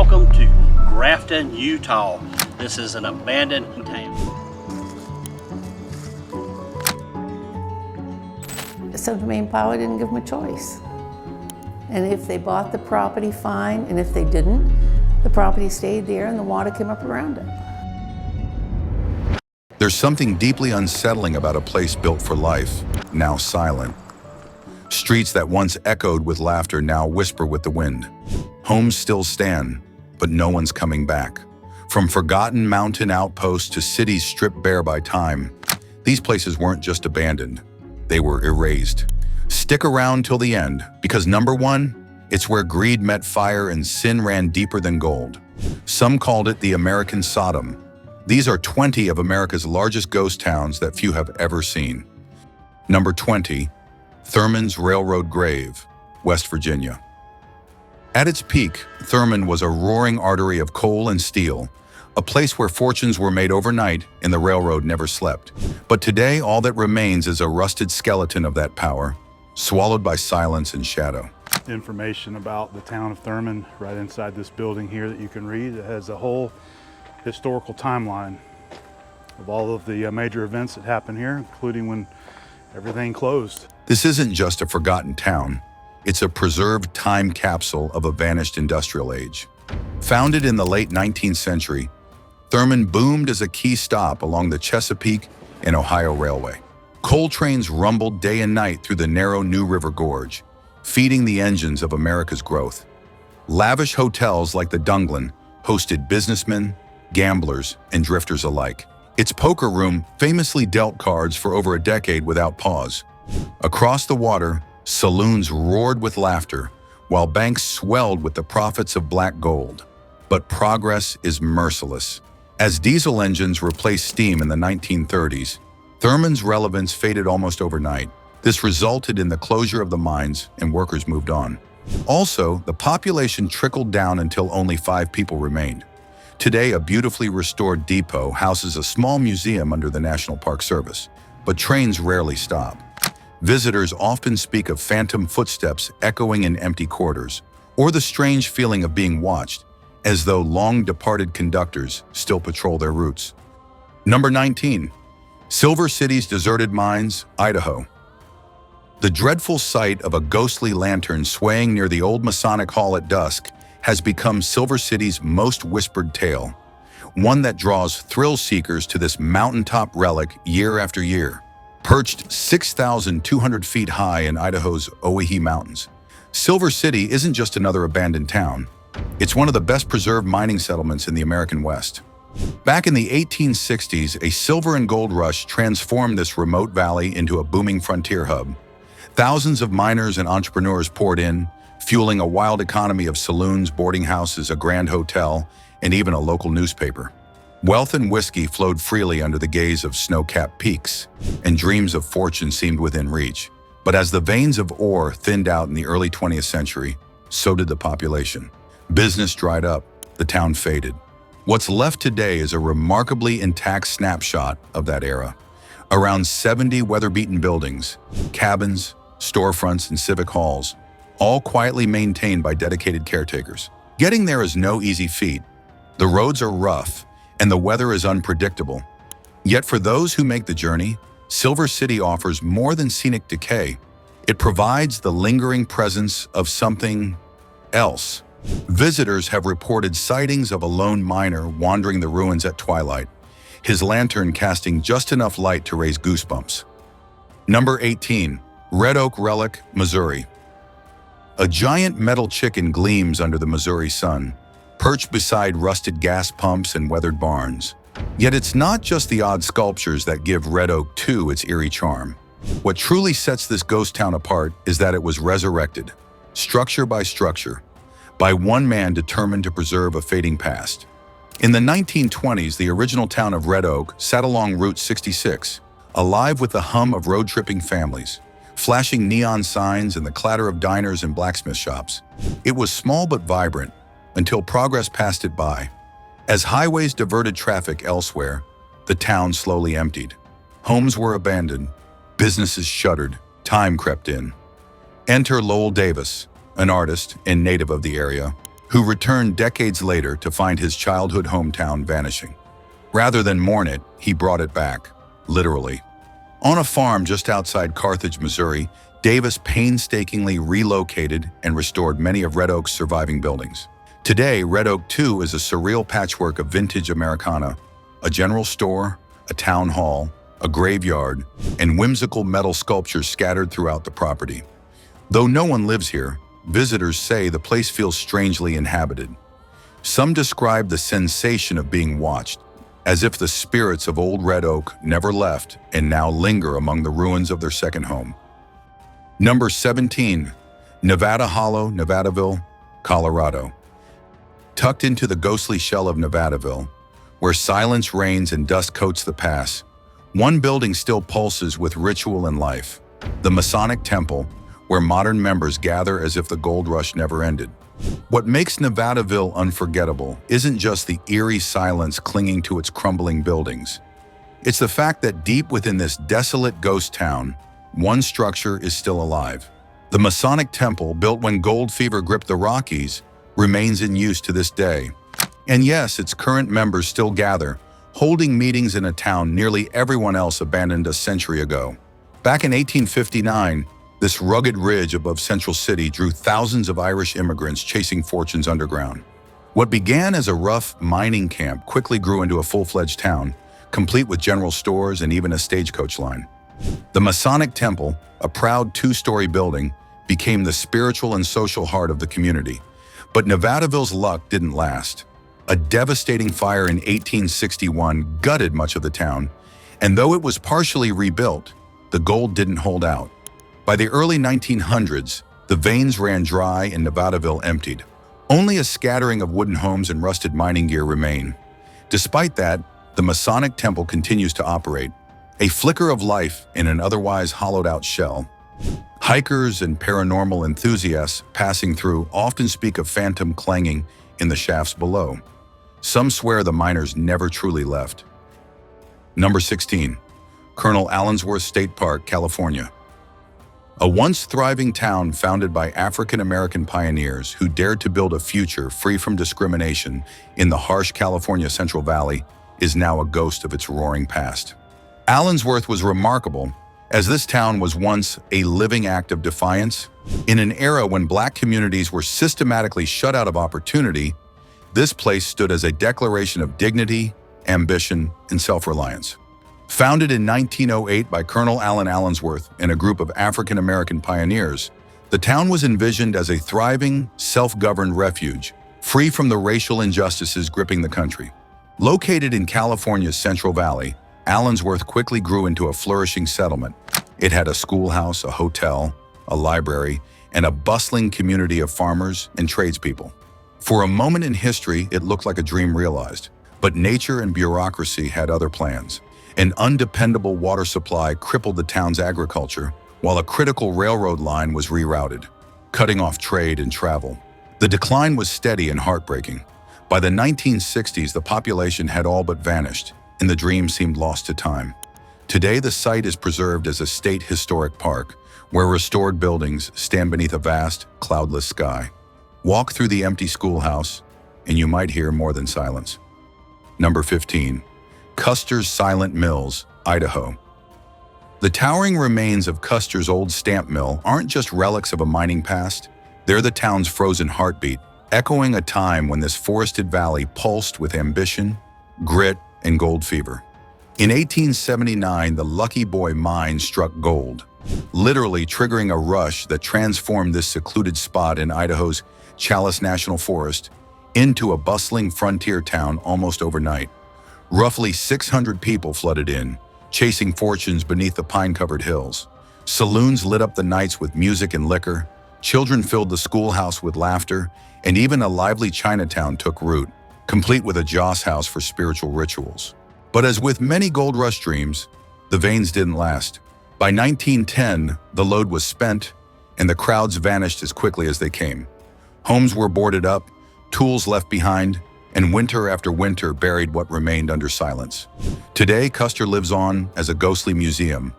Welcome to Grafton, Utah. This is an abandoned town. So the Maine Power didn't give them a choice. And if they bought the property, fine, and if they didn't, the property stayed there and the water came up around it. There's something deeply unsettling about a place built for life, now silent. Streets that once echoed with laughter now whisper with the wind. Homes still stand, but no one's coming back. From forgotten mountain outposts to cities stripped bare by time, these places weren't just abandoned, they were erased. Stick around till the end, because number one, it's where greed met fire and sin ran deeper than gold. Some called it the American Sodom. These are 20 of America's largest ghost towns that few have ever seen. Number 20, Thurman's Railroad Grave, West Virginia. At its peak, Thurman was a roaring artery of coal and steel, a place where fortunes were made overnight and the railroad never slept. But today, all that remains is a rusted skeleton of that power, swallowed by silence and shadow. Information about the town of Thurman right inside this building here that you can read. It has a whole historical timeline of all of the major events that happened here, including when everything closed. This isn't just a forgotten town. It's a preserved time capsule of a vanished industrial age. Founded in the late 19th century, Thurman boomed as a key stop along the Chesapeake and Ohio Railway. Coal trains rumbled day and night through the narrow New River Gorge, feeding the engines of America's growth. Lavish hotels like the Dunglin hosted businessmen, gamblers, and drifters alike. Its poker room famously dealt cards for over a decade without pause. Across the water, saloons roared with laughter, while banks swelled with the profits of black gold. But progress is merciless. As diesel engines replaced steam in the 1930s, Thurman's relevance faded almost overnight. This resulted in the closure of the mines and workers moved on. Also, the population trickled down until only 5 people remained. Today, a beautifully restored depot houses a small museum under the National Park Service, but trains rarely stop. Visitors often speak of phantom footsteps echoing in empty quarters, or the strange feeling of being watched, as though long-departed conductors still patrol their routes. Number 19, Silver City's deserted mines, Idaho. The dreadful sight of a ghostly lantern swaying near the old Masonic Hall at dusk has become Silver City's most whispered tale, one that draws thrill-seekers to this mountaintop relic year after year. Perched 6,200 feet high in Idaho's Owyhee Mountains, Silver City isn't just another abandoned town. It's one of the best-preserved mining settlements in the American West. Back in the 1860s, a silver and gold rush transformed this remote valley into a booming frontier hub. Thousands of miners and entrepreneurs poured in, fueling a wild economy of saloons, boarding houses, a grand hotel, and even a local newspaper. Wealth and whiskey flowed freely under the gaze of snow-capped peaks, and dreams of fortune seemed within reach. But as the veins of ore thinned out in the early 20th century, so did the population. Business dried up, the town faded. What's left today is a remarkably intact snapshot of that era. Around 70 weather-beaten buildings, cabins, storefronts, and civic halls, all quietly maintained by dedicated caretakers. Getting there is no easy feat. The roads are rough, and the weather is unpredictable. Yet for those who make the journey, Silver City offers more than scenic decay. It provides the lingering presence of something else. Visitors have reported sightings of a lone miner wandering the ruins at twilight, his lantern casting just enough light to raise goosebumps. Number 18, Red Oak Relic, Missouri. A giant metal chicken gleams under the Missouri sun, perched beside rusted gas pumps and weathered barns. Yet it's not just the odd sculptures that give Red Oak 2 its eerie charm. What truly sets this ghost town apart is that it was resurrected, structure by structure, by one man determined to preserve a fading past. In the 1920s, the original town of Red Oak sat along Route 66, alive with the hum of road-tripping families, flashing neon signs and the clatter of diners and blacksmith shops. It was small but vibrant, until progress passed it by. As highways diverted traffic elsewhere, the town slowly emptied. Homes were abandoned, businesses shuttered, time crept in. Enter Lowell Davis, an artist and native of the area, who returned decades later to find his childhood hometown vanishing. Rather than mourn it, he brought it back, literally. On a farm just outside Carthage, Missouri, Davis painstakingly relocated and restored many of Red Oak's surviving buildings. Today, Red Oak 2 is a surreal patchwork of vintage Americana, a general store, a town hall, a graveyard, and whimsical metal sculptures scattered throughout the property. Though no one lives here, visitors say the place feels strangely inhabited. Some describe the sensation of being watched, as if the spirits of old Red Oak never left and now linger among the ruins of their second home. Number 17, Nevada Hollow, Nevadaville, Colorado. Tucked into the ghostly shell of Nevadaville, where silence reigns and dust coats the pass, one building still pulses with ritual and life, the Masonic Temple, where modern members gather as if the gold rush never ended. What makes Nevadaville unforgettable isn't just the eerie silence clinging to its crumbling buildings. It's the fact that deep within this desolate ghost town, one structure is still alive. The Masonic Temple, built when gold fever gripped the Rockies, remains in use to this day. And yes, its current members still gather, holding meetings in a town nearly everyone else abandoned a century ago. Back in 1859, this rugged ridge above Central City drew thousands of Irish immigrants chasing fortunes underground. What began as a rough mining camp quickly grew into a full-fledged town, complete with general stores and even a stagecoach line. The Masonic Temple, a proud two-story building, became the spiritual and social heart of the community. But Nevadaville's luck didn't last. A devastating fire in 1861 gutted much of the town, and though it was partially rebuilt, the gold didn't hold out. By the early 1900s, the veins ran dry and Nevadaville emptied. Only a scattering of wooden homes and rusted mining gear remain. Despite that, the Masonic Temple continues to operate, a flicker of life in an otherwise hollowed-out shell. Hikers and paranormal enthusiasts passing through often speak of phantom clanging in the shafts below. Some swear the miners never truly left. Number 16, Colonel Allenssworth State Park, California. A once thriving town founded by African-American pioneers who dared to build a future free from discrimination in the harsh California Central Valley is now a ghost of its roaring past. Allensworth was remarkable, as this town was once a living act of defiance. In an era when Black communities were systematically shut out of opportunity, this place stood as a declaration of dignity, ambition, and self-reliance. Founded in 1908 by Colonel Allen Allensworth and a group of African-American pioneers, the town was envisioned as a thriving, self-governed refuge, free from the racial injustices gripping the country. Located in California's Central Valley, Allensworth quickly grew into a flourishing settlement. It had a schoolhouse, a hotel, a library, and a bustling community of farmers and tradespeople. For a moment in history, it looked like a dream realized, but nature and bureaucracy had other plans. An undependable water supply crippled the town's agriculture, while a critical railroad line was rerouted, cutting off trade and travel. The decline was steady and heartbreaking. By the 1960s, the population had all but vanished, and the dream seemed lost to time. Today, the site is preserved as a state historic park, where restored buildings stand beneath a vast, cloudless sky. Walk through the empty schoolhouse, and you might hear more than silence. Number 15. Kuster's Silent Mills, Idaho. The towering remains of Kuster's old stamp mill aren't just relics of a mining past, they're the town's frozen heartbeat, echoing a time when this forested valley pulsed with ambition, grit, and gold fever. In 1879, the Lucky Boy mine struck gold, literally triggering a rush that transformed this secluded spot in Idaho's Chalice National Forest into a bustling frontier town almost overnight. Roughly 600 people flooded in, chasing fortunes beneath the pine-covered hills. Saloons lit up the nights with music and liquor, children filled the schoolhouse with laughter, and even a lively Chinatown took root, complete with a joss house for spiritual rituals. But as with many gold rush dreams, the veins didn't last. By 1910, the load was spent, and the crowds vanished as quickly as they came. Homes were boarded up, tools left behind, and winter after winter buried what remained under silence. Today, Kuster lives on as a ghostly museum.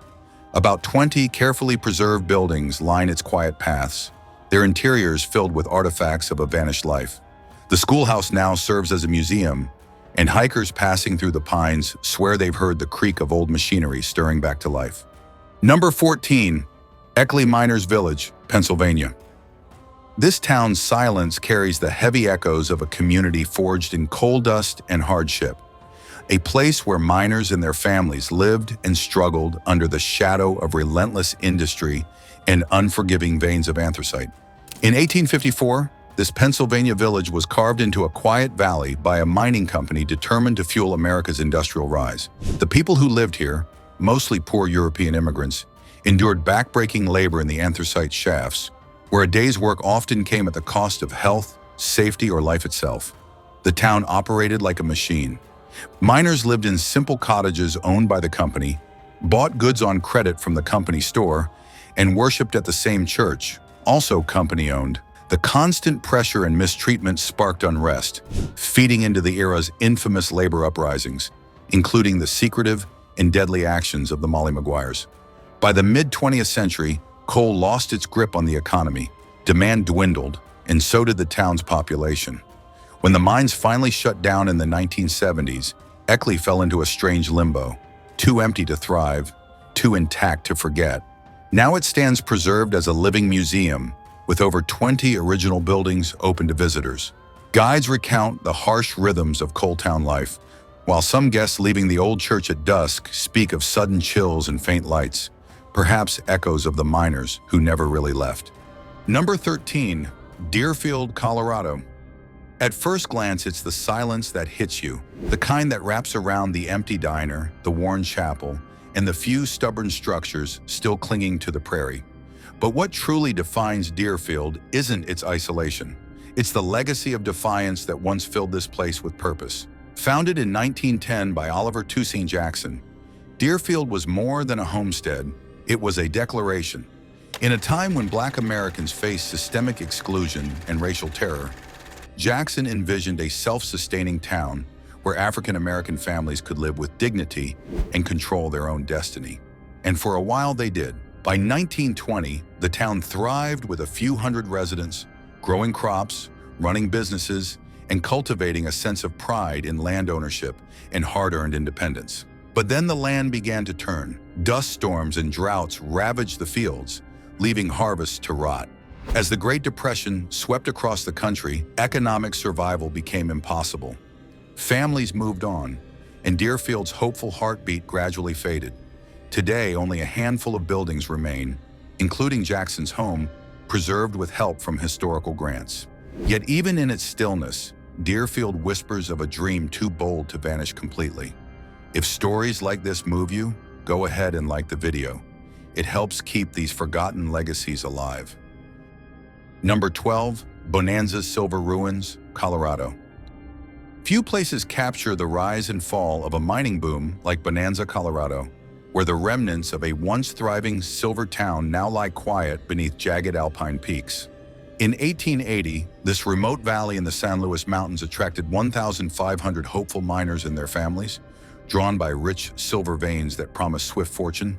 About 20 carefully preserved buildings line its quiet paths, their interiors filled with artifacts of a vanished life. The schoolhouse now serves as a museum, and hikers passing through the pines swear they've heard the creak of old machinery stirring back to life. Number 14, Eckley Miners Village, Pennsylvania. This town's silence carries the heavy echoes of a community forged in coal dust and hardship, a place where miners and their families lived and struggled under the shadow of relentless industry and unforgiving veins of anthracite. In 1854, this Pennsylvania village was carved into a quiet valley by a mining company determined to fuel America's industrial rise. The people who lived here, mostly poor European immigrants, endured backbreaking labor in the anthracite shafts, where a day's work often came at the cost of health, safety, or life itself. The town operated like a machine. Miners lived in simple cottages owned by the company, bought goods on credit from the company store, and worshipped at the same church, also company-owned. The constant pressure and mistreatment sparked unrest, feeding into the era's infamous labor uprisings, including the secretive and deadly actions of the Molly Maguires. By the mid-20th century, coal lost its grip on the economy, demand dwindled, and so did the town's population. When the mines finally shut down in the 1970s, Eckley fell into a strange limbo, too empty to thrive, too intact to forget. Now it stands preserved as a living museum, with over 20 original buildings open to visitors. Guides recount the harsh rhythms of coal town life, while some guests leaving the old church at dusk speak of sudden chills and faint lights, perhaps echoes of the miners who never really left. Number 13, Deerfield, Colorado. At first glance, it's the silence that hits you, the kind that wraps around the empty diner, the worn chapel, and the few stubborn structures still clinging to the prairie. But what truly defines Deerfield isn't its isolation. It's the legacy of defiance that once filled this place with purpose. Founded in 1910 by Oliver Toussaint Jackson, Deerfield was more than a homestead. It was a declaration. In a time when Black Americans faced systemic exclusion and racial terror, Jackson envisioned a self-sustaining town where African American families could live with dignity and control their own destiny. And for a while they did. By 1920, the town thrived with a few hundred residents, growing crops, running businesses, and cultivating a sense of pride in land ownership and hard-earned independence. But then the land began to turn. Dust storms and droughts ravaged the fields, leaving harvests to rot. As the Great Depression swept across the country, economic survival became impossible. Families moved on, and Deerfield's hopeful heartbeat gradually faded. Today, only a handful of buildings remain, including Jackson's home, preserved with help from historical grants. Yet even in its stillness, Deerfield whispers of a dream too bold to vanish completely. If stories like this move you, go ahead and like the video. It helps keep these forgotten legacies alive. Number 12, Bonanza's Silver Ruins, Colorado. Few places capture the rise and fall of a mining boom like Bonanza, Colorado, where the remnants of a once thriving silver town now lie quiet beneath jagged alpine peaks. In 1880, this remote valley in the San Luis Mountains attracted 1,500 hopeful miners and their families, drawn by rich silver veins that promised swift fortune.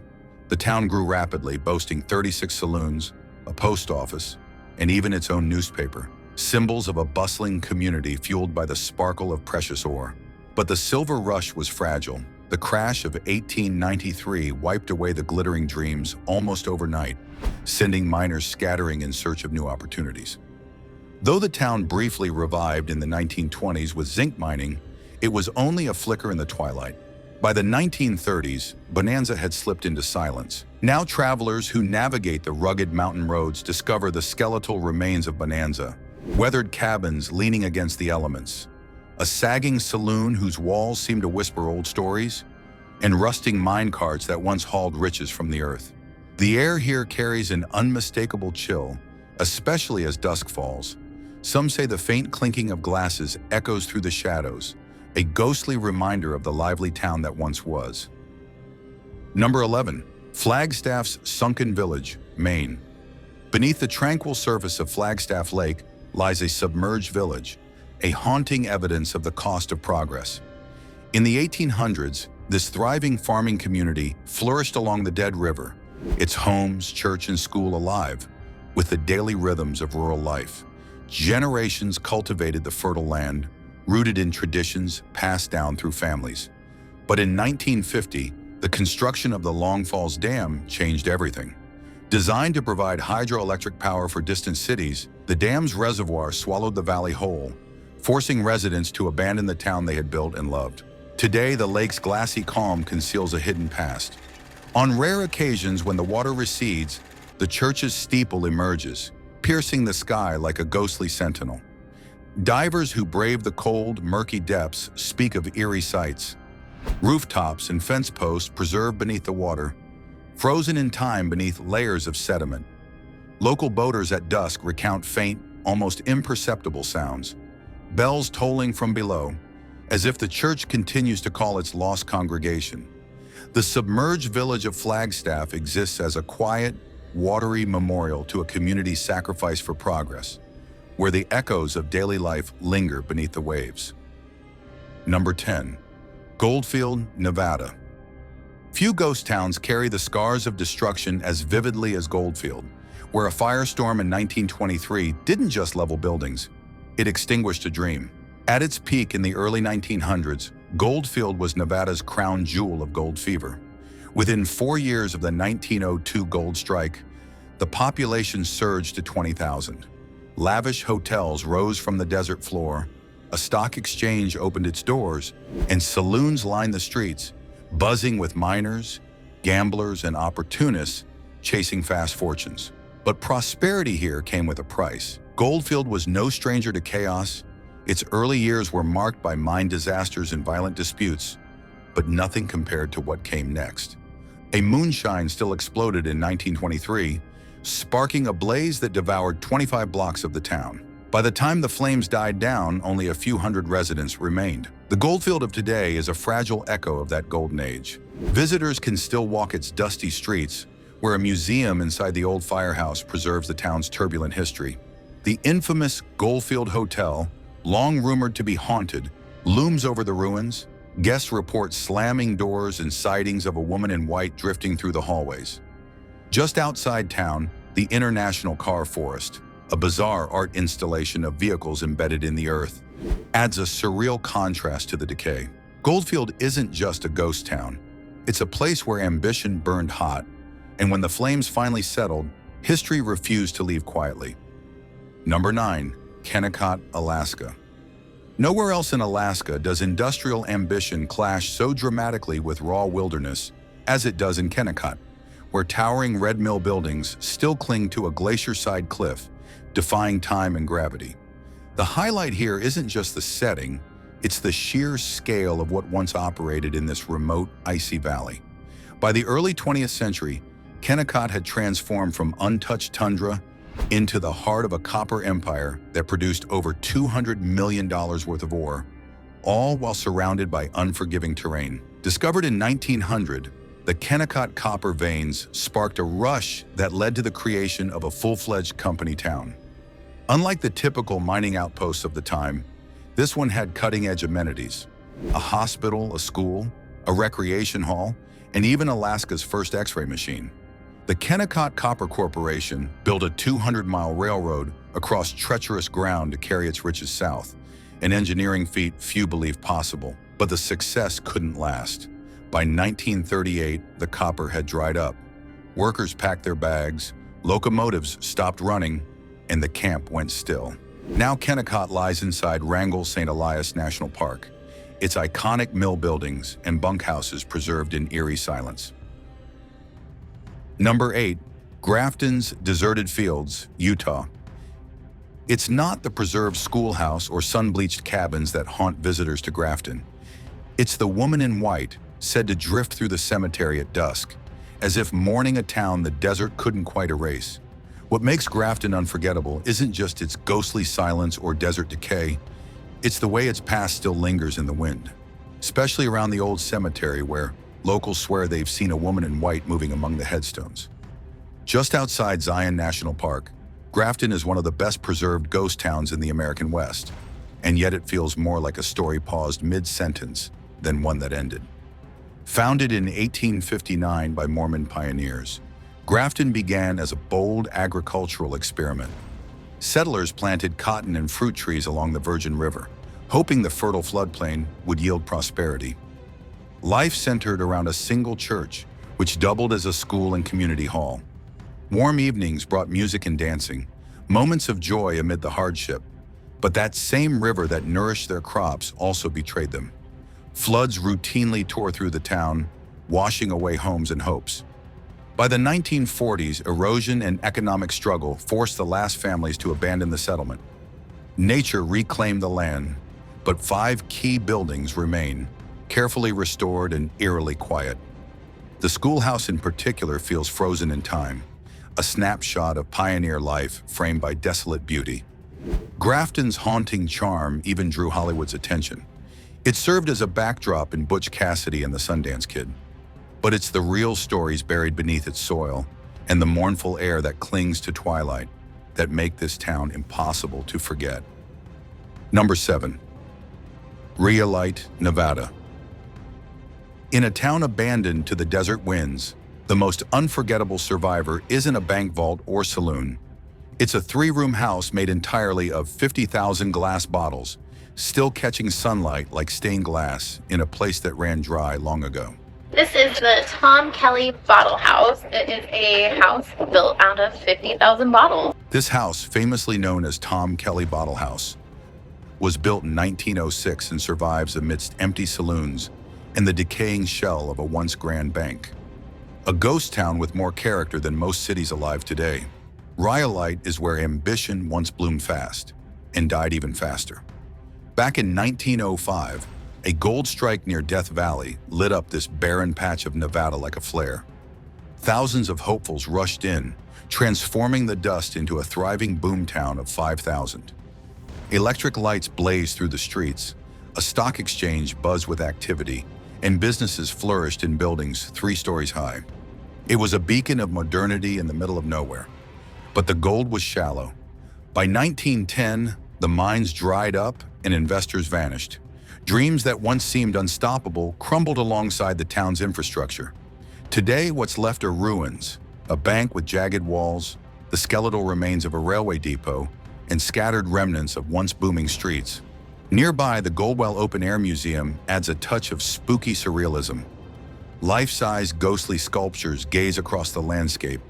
The town grew rapidly, boasting 36 saloons, a post office, and even its own newspaper, symbols of a bustling community fueled by the sparkle of precious ore. But the silver rush was fragile. The crash of 1893 wiped away the glittering dreams almost overnight, sending miners scattering in search of new opportunities. Though the town briefly revived in the 1920s with zinc mining, it was only a flicker in the twilight. By the 1930s, Bonanza had slipped into silence. Now travelers who navigate the rugged mountain roads discover the skeletal remains of Bonanza, weathered cabins leaning against the elements, a sagging saloon whose walls seem to whisper old stories, and rusting mine carts that once hauled riches from the earth. The air here carries an unmistakable chill, especially as dusk falls. Some say the faint clinking of glasses echoes through the shadows, a ghostly reminder of the lively town that once was. Number 11, Flagstaff's Sunken Village, Maine. Beneath the tranquil surface of Flagstaff Lake lies a submerged village, a haunting evidence of the cost of progress. In the 1800s, this thriving farming community flourished along the Dead River, its homes, church, and school alive with the daily rhythms of rural life. Generations cultivated the fertile land, rooted in traditions passed down through families. But in 1950, the construction of the Long Falls Dam changed everything. Designed to provide hydroelectric power for distant cities, the dam's reservoir swallowed the valley whole, forcing residents to abandon the town they had built and loved. Today, the lake's glassy calm conceals a hidden past. On rare occasions when the water recedes, the church's steeple emerges, piercing the sky like a ghostly sentinel. Divers who brave the cold, murky depths speak of eerie sights. Rooftops and fence posts preserved beneath the water, frozen in time beneath layers of sediment. Local boaters at dusk recount faint, almost imperceptible sounds, bells tolling from below, as if the church continues to call its lost congregation. The submerged village of Flagstaff exists as a quiet, watery memorial to a community's sacrifice for progress, where the echoes of daily life linger beneath the waves. Number 10. Goldfield, Nevada. Few ghost towns carry the scars of destruction as vividly as Goldfield, where a firestorm in 1923 didn't just level buildings, it extinguished a dream. At its peak in the early 1900s, Goldfield was Nevada's crown jewel of gold fever. Within 4 years of the 1902 gold strike, the population surged to 20,000. Lavish hotels rose from the desert floor, a stock exchange opened its doors, and saloons lined the streets, buzzing with miners, gamblers, and opportunists chasing fast fortunes. But prosperity here came with a price. Goldfield was no stranger to chaos. Its early years were marked by mine disasters and violent disputes, but nothing compared to what came next. A moonshine still exploded in 1923, sparking a blaze that devoured 25 blocks of the town. By the time the flames died down, only a few hundred residents remained. The Goldfield of today is a fragile echo of that golden age. Visitors can still walk its dusty streets, where a museum inside the old firehouse preserves the town's turbulent history. The infamous Goldfield Hotel, long rumored to be haunted, looms over the ruins. Guests report slamming doors and sightings of a woman in white drifting through the hallways. Just outside town, the International Car Forest, a bizarre art installation of vehicles embedded in the earth, adds a surreal contrast to the decay. Goldfield isn't just a ghost town. It's a place where ambition burned hot, and when the flames finally settled, history refused to leave quietly. Number 9. Kennott, Alaska. Nowhere else in Alaska does industrial ambition clash so dramatically with raw wilderness as it does in Kennett, where towering red mill buildings still cling to a glacier-side cliff, defying time and gravity. The highlight here isn't just the setting, it's the sheer scale of what once operated in this remote, icy valley. By the early 20th century, Kennett had transformed from untouched tundra into the heart of a copper empire that produced over $200 million worth of ore, all while surrounded by unforgiving terrain. Discovered in 1900, the Kennett copper veins sparked a rush that led to the creation of a full-fledged company town. Unlike the typical mining outposts of the time, this one had cutting-edge amenities: a hospital, a school, a recreation hall, and even Alaska's first X-ray machine. The Kennett Copper Corporation built a 200-mile railroad across treacherous ground to carry its riches south, an engineering feat few believed possible. But the success couldn't last. By 1938, the copper had dried up. Workers packed their bags, locomotives stopped running, and the camp went still. Now Kennett lies inside Wrangell St. Elias National Park, its iconic mill buildings and bunkhouses preserved in eerie silence. Number 8. Graftons, Deserted Fields, Utah. It's not the preserved schoolhouse or sun-bleached cabins that haunt visitors to Grafton. It's the woman in white, said to drift through the cemetery at dusk, as if mourning a town the desert couldn't quite erase. What makes Grafton unforgettable isn't just its ghostly silence or desert decay, it's the way its past still lingers in the wind, especially around the old cemetery where locals swear they've seen a woman in white moving among the headstones. Just outside Zion National Park, Grafton is one of the best preserved ghost towns in the American West, and yet it feels more like a story paused mid-sentence than one that ended. Founded in 1859 by Mormon pioneers, Grafton began as a bold agricultural experiment. Settlers planted cotton and fruit trees along the Virgin River, hoping the fertile floodplain would yield prosperity. Life centered around a single church, which doubled as a school and community hall. Warm evenings brought music and dancing, moments of joy amid the hardship. But that same river that nourished their crops also betrayed them. Floods routinely tore through the town, washing away homes and hopes. By the 1940s, erosion and economic struggle forced the last families to abandon the settlement. Nature reclaimed the land, but 5 key buildings remain, carefully restored and eerily quiet. The schoolhouse in particular feels frozen in time, a snapshot of pioneer life framed by desolate beauty. Grafton's haunting charm even drew Hollywood's attention. It served as a backdrop in Butch Cassidy and the Sundance Kid. But it's the real stories buried beneath its soil and the mournful air that clings to twilight that make this town impossible to forget. Number 7. Riolite, Nevada. In a town abandoned to the desert winds, the most unforgettable survivor isn't a bank vault or saloon. It's a 3-room house made entirely of 50,000 glass bottles, still catching sunlight like stained glass in a place that ran dry long ago. This is the Tom Kelly Bottle House. It is a house built out of 50,000 bottles. This house, famously known as Tom Kelly Bottle House, was built in 1906 and survives amidst empty saloons and the decaying shell of a once grand bank. A ghost town with more character than most cities alive today. Riolite is where ambition once bloomed fast and died even faster. Back in 1905, a gold strike near Death Valley lit up this barren patch of Nevada like a flare. Thousands of hopefuls rushed in, transforming the dust into a thriving boomtown of 5,000. Electric lights blazed through the streets, a stock exchange buzzed with activity, and businesses flourished in buildings 3 stories high. It was a beacon of modernity in the middle of nowhere. But the gold was shallow. By 1910, the mines dried up and investors vanished. Dreams that once seemed unstoppable crumbled alongside the town's infrastructure. Today, what's left are ruins, a bank with jagged walls, the skeletal remains of a railway depot, and scattered remnants of once booming streets. Nearby, the Goldwell Open Air Museum adds a touch of spooky surrealism. Life-size ghostly sculptures gaze across the landscape,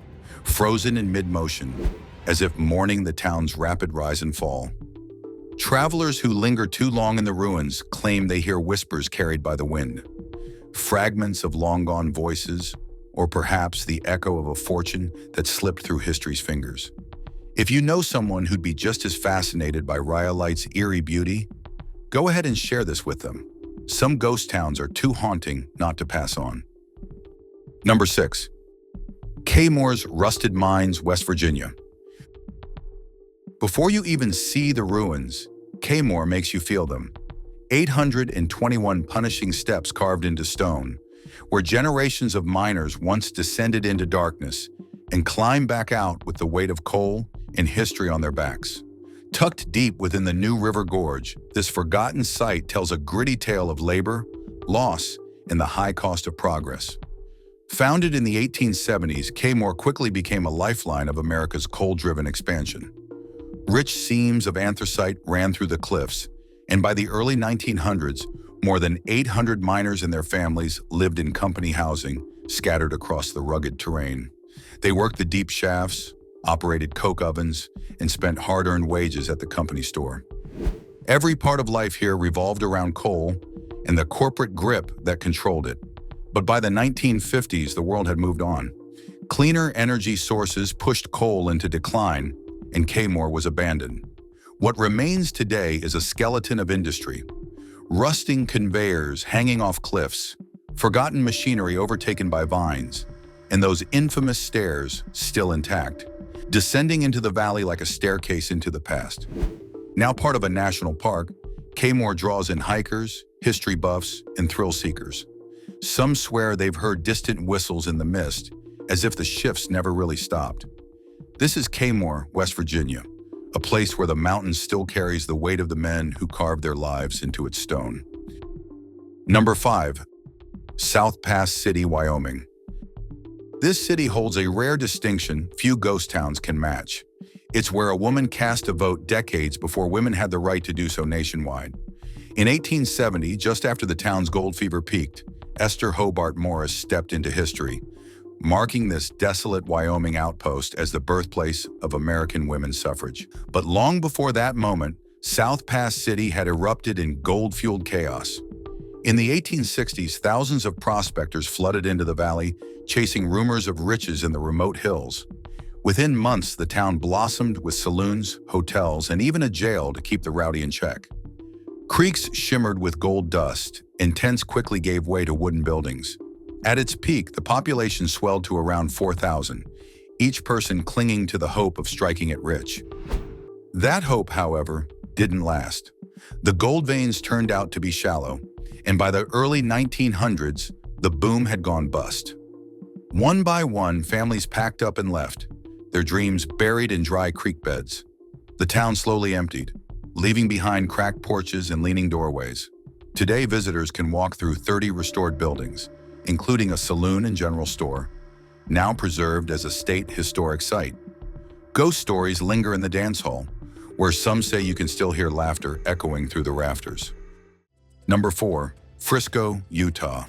frozen in mid-motion, as if mourning the town's rapid rise and fall. Travelers who linger too long in the ruins claim they hear whispers carried by the wind, fragments of long-gone voices, or perhaps the echo of a fortune that slipped through history's fingers. If you know someone who'd be just as fascinated by Riolite's eerie beauty, go ahead and share this with them. Some ghost towns are too haunting not to pass on. Number 6. Kaymore's Rusted Mines, West Virginia. Before you even see the ruins, Kaymore makes you feel them. 821 punishing steps carved into stone, where generations of miners once descended into darkness and climbed back out with the weight of coal and history on their backs. Tucked deep within the New River Gorge, this forgotten site tells a gritty tale of labor, loss, and the high cost of progress. Founded in the 1870s, Kaymore quickly became a lifeline of America's coal-driven expansion. Rich seams of anthracite ran through the cliffs, and by the early 1900s, more than 800 miners and their families lived in company housing scattered across the rugged terrain. They worked the deep shafts, operated coke ovens, and spent hard-earned wages at the company store. Every part of life here revolved around coal and the corporate grip that controlled it. But by the 1950s, the world had moved on. Cleaner energy sources pushed coal into decline, and Kaymore was abandoned. What remains today is a skeleton of industry. Rusting conveyors hanging off cliffs, forgotten machinery overtaken by vines, and those infamous stairs still intact, descending into the valley like a staircase into the past. Now part of a national park, Kaymore draws in hikers, history buffs, and thrill seekers. Some swear they've heard distant whistles in the mist, as if the shifts never really stopped. This is Kaymore, West Virginia, a place where the mountain still carries the weight of the men who carved their lives into its stone. Number 5. South Pass City, Wyoming. This city holds a rare distinction few ghost towns can match. It's where a woman cast a vote decades before women had the right to do so nationwide. In 1870, just after the town's gold fever peaked, Esther Hobart Morris stepped into history, marking this desolate Wyoming outpost as the birthplace of American women's suffrage. But long before that moment, South Pass City had erupted in gold-fueled chaos. In the 1860s, thousands of prospectors flooded into the valley, chasing rumors of riches in the remote hills. Within months, the town blossomed with saloons, hotels, and even a jail to keep the rowdy in check. Creeks shimmered with gold dust, and tents quickly gave way to wooden buildings. At its peak, the population swelled to around 4,000, each person clinging to the hope of striking it rich. That hope, however, didn't last. The gold veins turned out to be shallow, and by the early 1900s, the boom had gone bust. One by one, families packed up and left, their dreams buried in dry creek beds. The town slowly emptied, leaving behind cracked porches and leaning doorways. Today, visitors can walk through 30 restored buildings, including a saloon and general store, now preserved as a state historic site. Ghost stories linger in the dance hall, where some say you can still hear laughter echoing through the rafters. Number 4. Frisco, Utah.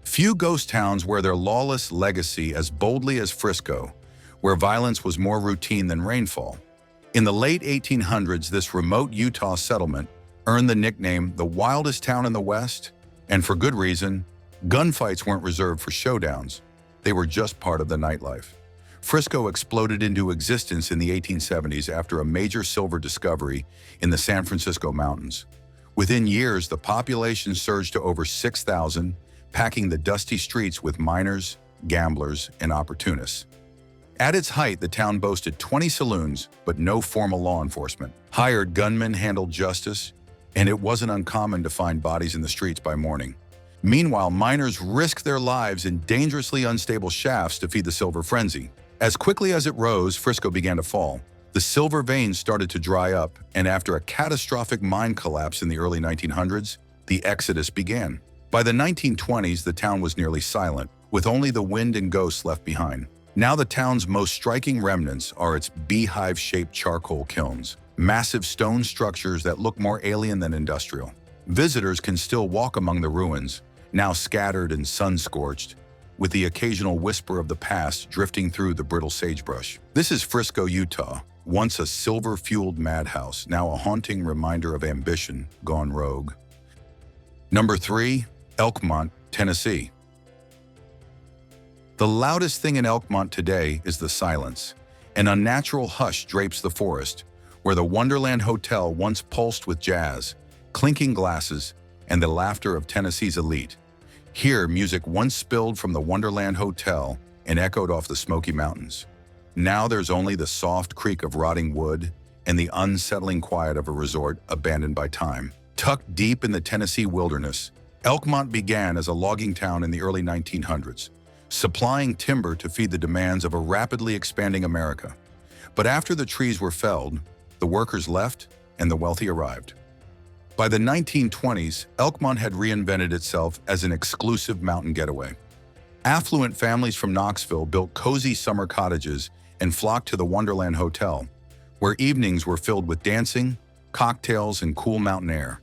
Few ghost towns wear their lawless legacy as boldly as Frisco, where violence was more routine than rainfall. In the late 1800s, this remote Utah settlement earned the nickname the wildest town in the West, and for good reason. Gunfights weren't reserved for showdowns. They were just part of the nightlife. Frisco exploded into existence in the 1870s after a major silver discovery in the San Francisco mountains. Within years, the population surged to over 6,000, packing the dusty streets with miners, gamblers, and opportunists. At its height, the town boasted 20 saloons, but no formal law enforcement. Hired gunmen handled justice, and it wasn't uncommon to find bodies in the streets by morning. Meanwhile, miners risked their lives in dangerously unstable shafts to feed the silver frenzy. As quickly as it rose, Frisco began to fall. The silver veins started to dry up, and after a catastrophic mine collapse in the early 1900s, the exodus began. By the 1920s, the town was nearly silent, with only the wind and ghosts left behind. Now the town's most striking remnants are its beehive-shaped charcoal kilns, massive stone structures that look more alien than industrial. Visitors can still walk among the ruins, now scattered and sun-scorched, with the occasional whisper of the past drifting through the brittle sagebrush. This is Frisco, Utah, once a silver-fueled madhouse, now a haunting reminder of ambition gone rogue. Number 3. Elkmont, Tennessee. The loudest thing in Elkmont today is the silence. An unnatural hush drapes the forest, where the Wonderland Hotel once pulsed with jazz, clinking glasses, and the laughter of Tennessee's elite. Here, music once spilled from the Wonderland Hotel and echoed off the Smoky Mountains. Now there's only the soft creak of rotting wood and the unsettling quiet of a resort abandoned by time. Tucked deep in the Tennessee wilderness, Elkmont began as a logging town in the early 1900s, supplying timber to feed the demands of a rapidly expanding America. But after the trees were felled, the workers left and the wealthy arrived. By the 1920s, Elkmont had reinvented itself as an exclusive mountain getaway. Affluent families from Knoxville built cozy summer cottages and flocked to the Wonderland Hotel, where evenings were filled with dancing, cocktails, and cool mountain air.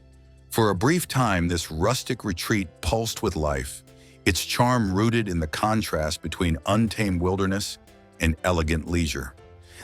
For a brief time, this rustic retreat pulsed with life, its charm rooted in the contrast between untamed wilderness and elegant leisure.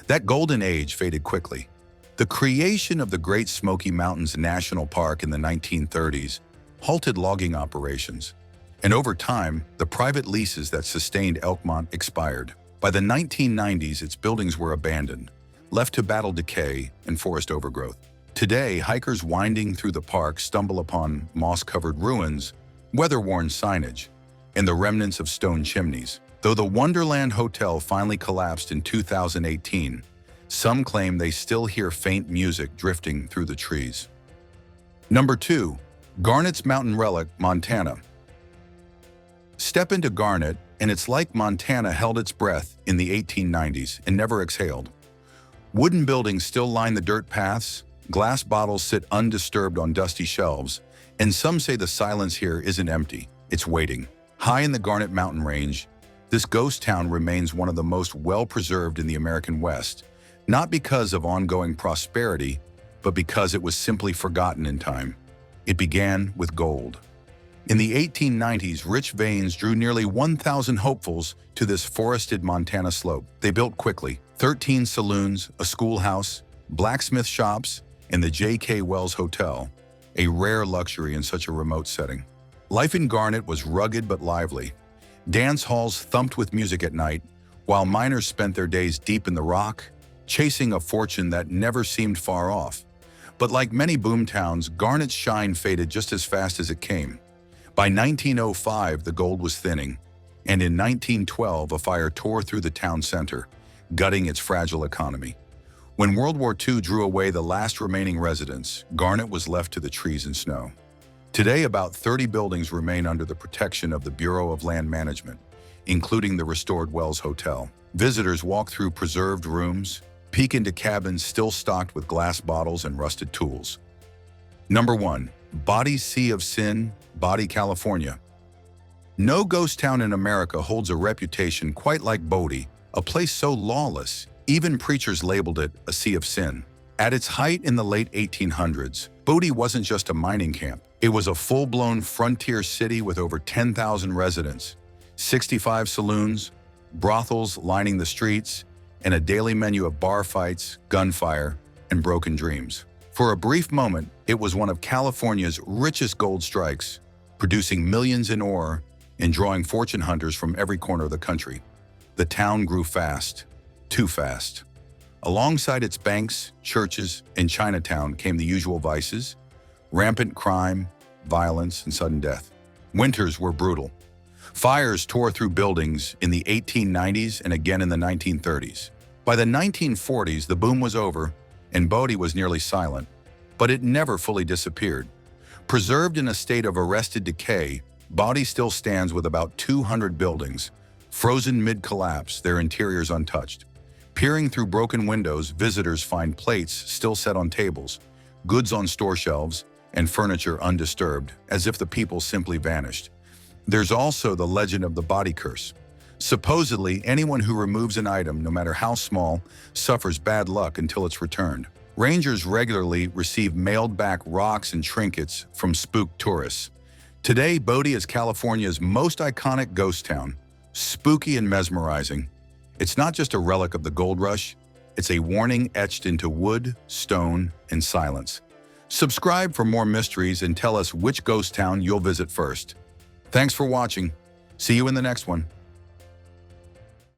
That golden age faded quickly. The creation of the Great Smoky Mountains National Park in the 1930s halted logging operations, and over time, the private leases that sustained Elkmont expired. By the 1990s, its buildings were abandoned, left to battle decay and forest overgrowth. Today, hikers winding through the park stumble upon moss-covered ruins, weather-worn signage, and the remnants of stone chimneys. Though the Wonderland Hotel finally collapsed in 2018, some claim they still hear faint music drifting through the trees. Number 2. Garnet's Mountain Relic, Montana. Step into Garnet, and it's like Montana held its breath in the 1890s and never exhaled. Wooden buildings still line the dirt paths, glass bottles sit undisturbed on dusty shelves, and some say the silence here isn't empty, it's waiting. High in the Garnet Mountain Range, This ghost town remains one of the most well-preserved in the American West, not because of ongoing prosperity, but because it was simply forgotten in time. It began with gold. In the 1890s, rich veins drew nearly 1,000 hopefuls to this forested Montana slope. They built quickly: 13 saloons, a schoolhouse, blacksmith shops, and the J.K. Wells Hotel, a rare luxury in such a remote setting. Life in Garnet was rugged but lively. Dance halls thumped with music at night, while miners spent their days deep in the rock, chasing a fortune that never seemed far off. But like many boom towns, Garnet's shine faded just as fast as it came. By 1905, the gold was thinning, and in 1912, a fire tore through the town center, gutting its fragile economy. When World War II drew away the last remaining residents, Garnet was left to the trees and snow. Today, about 30 buildings remain under the protection of the Bureau of Land Management, including the restored Wells Hotel. Visitors walk through preserved rooms, peek into cabins still stocked with glass bottles and rusted tools. Number 1. Body Sea of Sin, Bodie, California. No ghost town in America holds a reputation quite like Bodie, a place so lawless, even preachers labeled it a sea of sin. At its height in the late 1800s, Bodie wasn't just a mining camp. It was a full-blown frontier city with over 10,000 residents, 65 saloons, brothels lining the streets, and a daily menu of bar fights, gunfire, and broken dreams. For a brief moment, it was one of California's richest gold strikes, producing millions in ore and drawing fortune hunters from every corner of the country. The town grew fast, too fast. Alongside its banks, churches, and Chinatown came the usual vices: rampant crime, violence, and sudden death. Winters were brutal. Fires tore through buildings in the 1890s and again in the 1930s. By the 1940s, the boom was over, and Bodie was nearly silent, but it never fully disappeared. Preserved in a state of arrested decay, Bodie still stands with about 200 buildings, frozen mid-collapse, their interiors untouched. Peering through broken windows, visitors find plates still set on tables, goods on store shelves, and furniture undisturbed, as if the people simply vanished. There's also the legend of the body curse. Supposedly, anyone who removes an item, no matter how small, suffers bad luck until it's returned. Rangers regularly receive mailed back rocks and trinkets from spooked tourists. Today, Bodie is California's most iconic ghost town, spooky and mesmerizing. It's not just a relic of the gold rush, it's a warning etched into wood, stone, and silence. Subscribe for more mysteries and tell us which ghost town you'll visit first. Thanks for watching. See you in the next one.